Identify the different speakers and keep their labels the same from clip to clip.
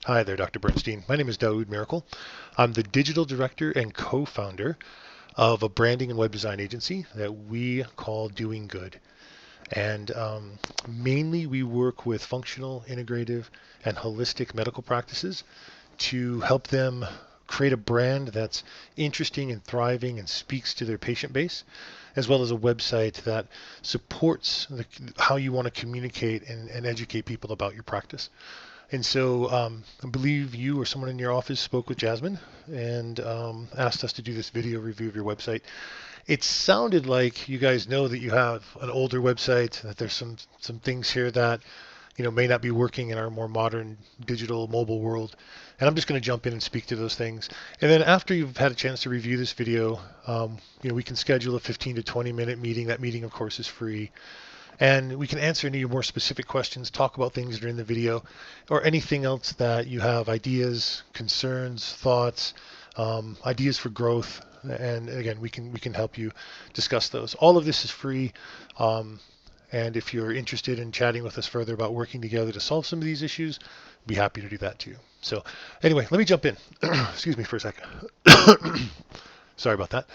Speaker 1: Hi there, Dr. Bernstein. My name is Daoud Miracle. I'm the digital director and co-founder of a branding and web design agency that we call Doing Good. And mainly we work with functional, integrative, and holistic medical practices to help them create a brand that's interesting and thriving and speaks to their patient base, as well as a website that supports how you want to communicate and educate people about your practice. And so I believe you or someone in your office spoke with Jasmine and asked us to do this video review of your website. It sounded like you guys know that you have an older website, that there's some things here that may not be working in our more modern digital mobile world. And I'm just going to jump in and speak to those things. And then after you've had a chance to review this video, we can schedule a 15 to 20 minute meeting. That meeting, of course, is free. And we can answer any more specific questions, talk about things during the video, or anything else that you have, ideas, concerns, thoughts, ideas for growth. And again, we can help you discuss those. All of this is free. And if you're interested in chatting with us further about working together to solve some of these issues, be happy to do that too. So anyway, let me jump in. Excuse me for a second. Sorry about that.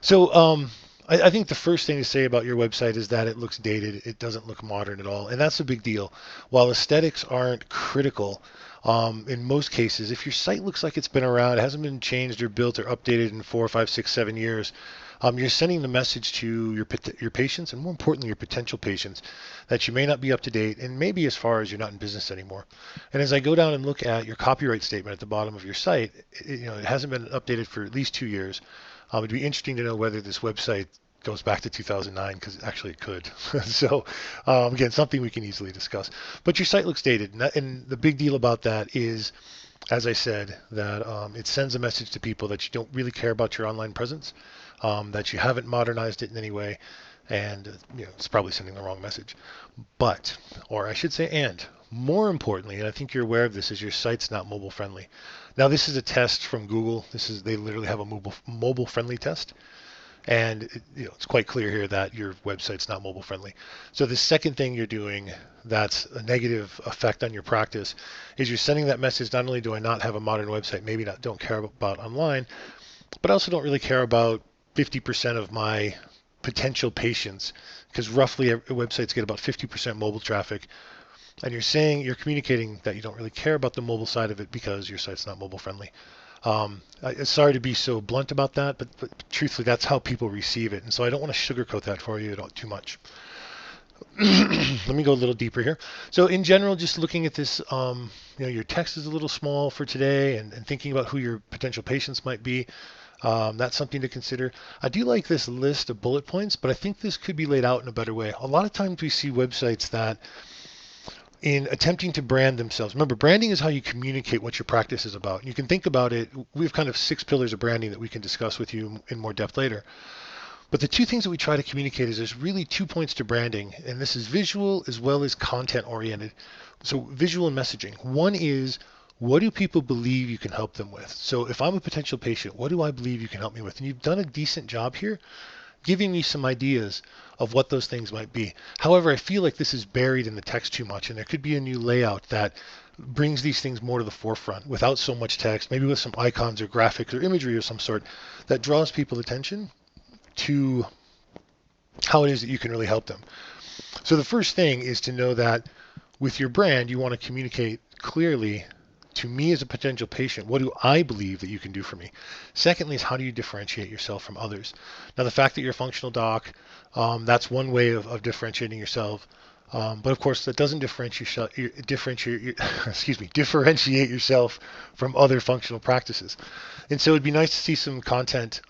Speaker 1: So I think the first thing to say about your website is that it looks dated. It doesn't look modern at all, and that's a big deal. While aesthetics aren't critical, in most cases, if your site looks like it's been around, it hasn't been changed or built or updated in 4, 5, 6, 7 years, you're sending the message to your patients, and more importantly, your potential patients, that you may not be up to date, and maybe as far as you're not in business anymore. And as I go down and look at your copyright statement at the bottom of your site, it hasn't been updated for at least 2 years. It'd be interesting to know whether this website goes back to 2009, because actually it could. So again, something we can easily discuss. But your site looks dated, and the big deal about that is, as I said, that it sends a message to people that you don't really care about your online presence, that you haven't modernized it in any way, and it's probably sending the wrong message. But, or I should say, and more importantly, and I think you're aware of this, is your site's not mobile friendly. Now, this is a test from Google. They literally have a mobile friendly test. And it's quite clear here that your website's not mobile friendly. So the second thing you're doing that's a negative effect on your practice is you're sending that message. Not only do I not have a modern website, maybe don't care about online, but I also don't really care about 50% of my potential patients, because roughly websites get about 50% mobile traffic. And you're communicating that you don't really care about the mobile side of it because your site's not mobile friendly. Sorry to be so blunt about that, but truthfully, that's how people receive it. And so I don't want to sugarcoat that for you too much. Let me go a little deeper here. So in general, just looking at this, your text is a little small for today, and thinking about who your potential patients might be, that's something to consider. I do like this list of bullet points, but I think this could be laid out in a better way. A lot of times we see websites that, in attempting to brand themselves. Remember, branding is how you communicate what your practice is about. You can think about it. We have kind of 6 pillars of branding that we can discuss with you in more depth later. But the two things that we try to communicate is there's really 2 points to branding, and this is visual as well as content oriented. So visual and messaging. One is, what do people believe you can help them with? So if I'm a potential patient, what do I believe you can help me with? And you've done a decent job here giving me some ideas of what those things might be. However, I feel like this is buried in the text too much, and there could be a new layout that brings these things more to the forefront without so much text, maybe with some icons or graphics or imagery of some sort that draws people's attention to how it is that you can really help them. So the first thing is to know that with your brand, you want to communicate clearly to me as a potential patient, what do I believe that you can do for me? Secondly is, how do you differentiate yourself from others? Now, the fact that you're a functional doc, that's one way of differentiating yourself. But of course, that doesn't differentiate yourself from other functional practices. And so it'd be nice to see some content,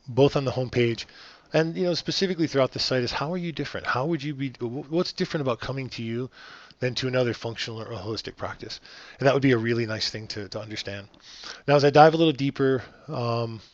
Speaker 1: both on the homepage and specifically throughout the site, is how are you different? How would you be? What's different about coming to you than to another functional or holistic practice? And that would be a really nice thing to understand. Now, as I dive a little deeper,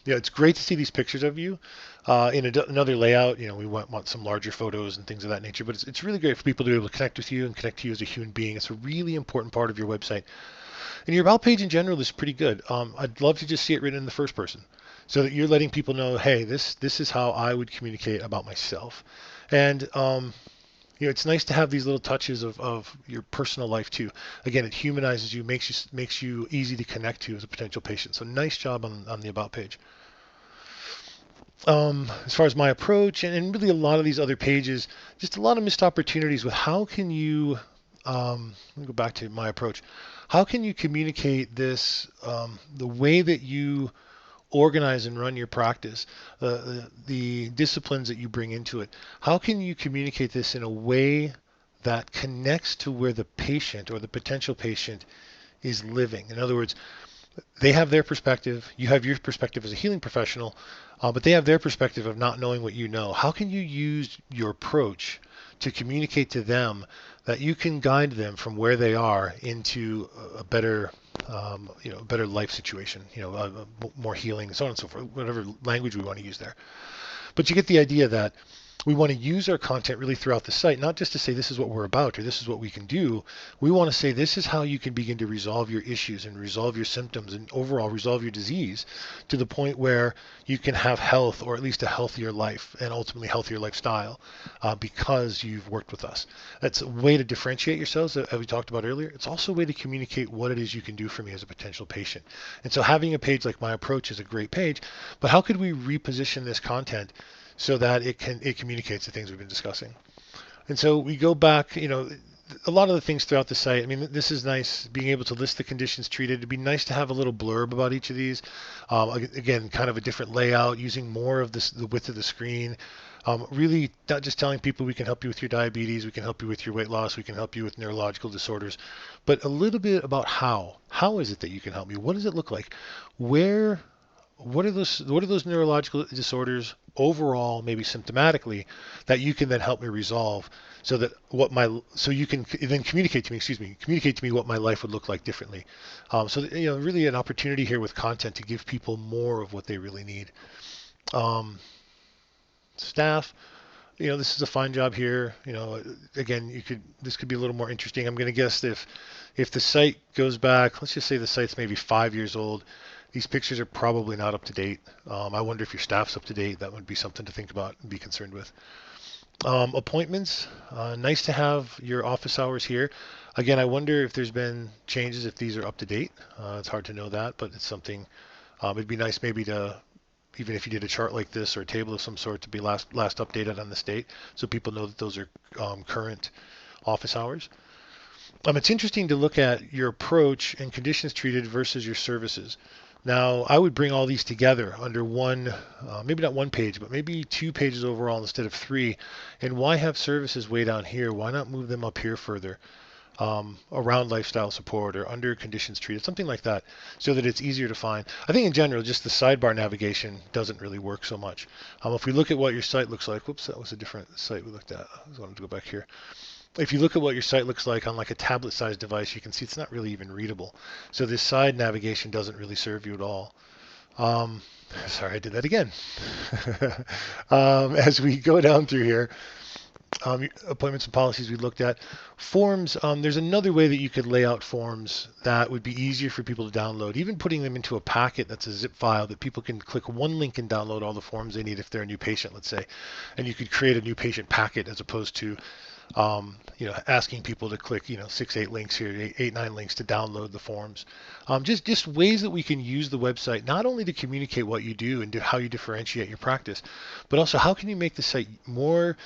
Speaker 1: it's great to see these pictures of you in another layout. We want some larger photos and things of that nature, but it's really great for people to be able to connect with you and connect to you as a human being. It's a really important part of your website. And your about page in general is pretty good. I'd love to just see it written in the first person, so that you're letting people know, hey, this is how I would communicate about myself. And It's nice to have these little touches of your personal life too. Again, it humanizes you, makes you easy to connect to as a potential patient. So nice job on the about page. As far as my approach and really a lot of these other pages, just a lot of missed opportunities with how can you, let me go back to my approach. How can you communicate this, the way that you organize and run your practice, the disciplines that you bring into it? How can you communicate this in a way that connects to where the patient or the potential patient is living? In other words, they have their perspective, you have your perspective as a healing professional, but they have their perspective of not knowing what you know. How can you use your approach to communicate to them that you can guide them from where they are into a better, better life situation, more healing, so on and so forth, whatever language we want to use there. But you get the idea that we want to use our content really throughout the site, not just to say this is what we're about or this is what we can do. We want to say this is how you can begin to resolve your issues and resolve your symptoms and overall resolve your disease to the point where you can have health or at least a healthier life and ultimately healthier lifestyle because you've worked with us. That's a way to differentiate yourselves, as we talked about earlier. It's also a way to communicate what it is you can do for me as a potential patient. And so having a page like My Approach is a great page, but how could we reposition this content so that it communicates the things we've been discussing? And so we go back, a lot of the things throughout the site. I mean, this is nice being able to list the conditions treated. It'd be nice to have a little blurb about each of these. Again, kind of a different layout, using more of this, the width of the screen. Really not just telling people we can help you with your diabetes, we can help you with your weight loss, we can help you with neurological disorders, but a little bit about how. How is it that you can help me? What does it look like? Where what are those neurological disorders overall, maybe symptomatically, that you can then help me resolve so that so you can then communicate to me what my life would look like differently. Really an opportunity here with content to give people more of what they really need. Um, Staff, this is a fine job here. Again, this could be a little more interesting. I'm going to guess if the site goes back, let's just say the site's maybe 5 years old, these pictures are probably not up to date. I wonder if your staff's up to date. That would be something to think about and be concerned with. Appointments, nice to have your office hours here. Again, I wonder if there's been changes, if these are up to date. It's hard to know that, but it's something. It'd be nice maybe to, even if you did a chart like this or a table of some sort, to be last updated on the state, so people know that those are current office hours. It's interesting to look at your approach and conditions treated versus your services. Now, I would bring all these together under one, maybe not one page, but maybe 2 pages overall instead of 3. And why have services way down here? Why not move them up here further, around lifestyle support or under conditions treated, something like that, so that it's easier to find. I think in general, just the sidebar navigation doesn't really work so much. If we look at what your site looks like, whoops, that was a different site we looked at. I just wanted to go back here. If you look at what your site looks like on like a tablet-sized device, you can see it's not really even readable. So this side navigation doesn't really serve you at all. Um, Sorry, I did that again. As we go down through here, appointments and policies we looked at. Forms, there's another way that you could lay out forms that would be easier for people to download, even putting them into a packet that's a zip file that people can click one link and download all the forms they need if they're a new patient, let's say. And you could create a new patient packet as opposed to asking people to click, 6, 8 links here, 8, 9 links to download the forms. Just ways that we can use the website, not only to communicate what you do and how you differentiate your practice, but also how can you make the site more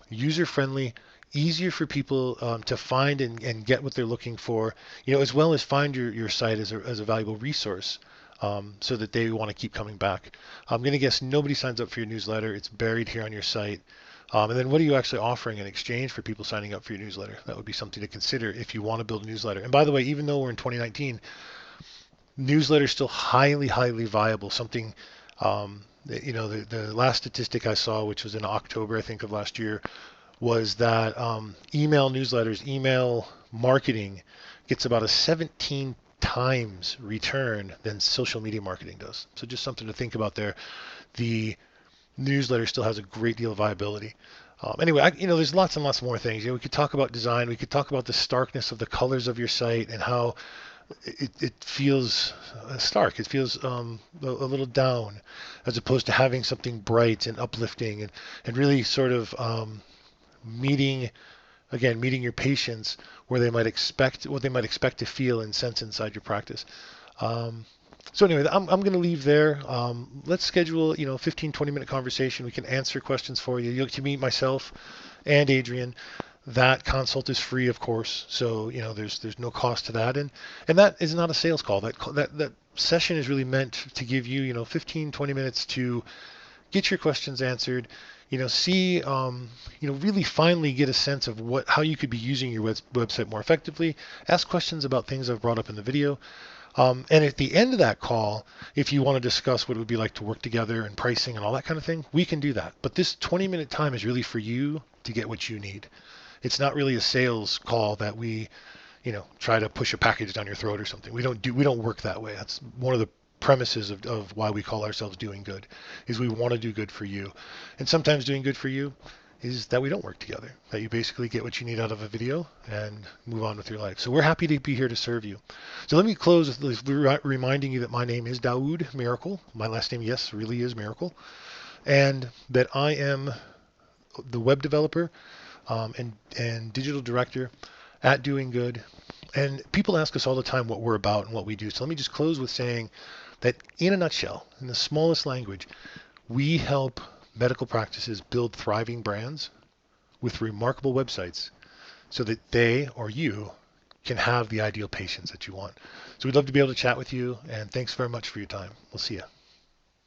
Speaker 1: user-friendly, easier for people to find and get what they're looking for, as well as find your site as a valuable resource. So that they want to keep coming back. I'm going to guess nobody signs up for your newsletter. It's buried here on your site. And then what are you actually offering in exchange for people signing up for your newsletter? That would be something to consider if you want to build a newsletter. And by the way, even though we're in 2019, newsletter is still highly, highly viable. Something, the last statistic I saw, which was in October, I think, of last year, was that email newsletters, email marketing gets about a 17 times return than social media marketing does. So just something to think about there. The newsletter still has a great deal of viability. Anyway, there's lots and lots more things. We could talk about design. We could talk about the starkness of the colors of your site and how it feels stark. It feels a little down, as opposed to having something bright and uplifting and really sort of meeting again, meeting your patients where they might expect what they might expect to feel and sense inside your practice. Um, so anyway, I'm going to leave there. Let's schedule, 15, 20-minute conversation. We can answer questions for you. You'll get to meet myself and Adrian. That consult is free, of course. So, there's no cost to that. And that is not a sales call. That session is really meant to give you, 15, 20 minutes to get your questions answered, see, really finally get a sense of how you could be using your website more effectively. Ask questions about things I've brought up in the video. And at the end of that call, if you want to discuss what it would be like to work together and pricing and all that kind of thing, we can do that. But this 20-minute time is really for you to get what you need. It's not really a sales call that we, try to push a package down your throat or something. We don't work that way. That's one of the premises of why we call ourselves doing good, is we want to do good for you. And sometimes doing good for you is that we don't work together, that you basically get what you need out of a video and move on with your life. So we're happy to be here to serve you. So let me close with reminding you that my name is Daoud Miracle. My last name, yes, really is Miracle. And that I am the web developer and digital director at Doing Good. And people ask us all the time what we're about and what we do. So let me just close with saying that in a nutshell, in the smallest language, we help medical practices build thriving brands with remarkable websites so that they or you can have the ideal patients that you want. So we'd love to be able to chat with you, and thanks very much for your time. We'll see you.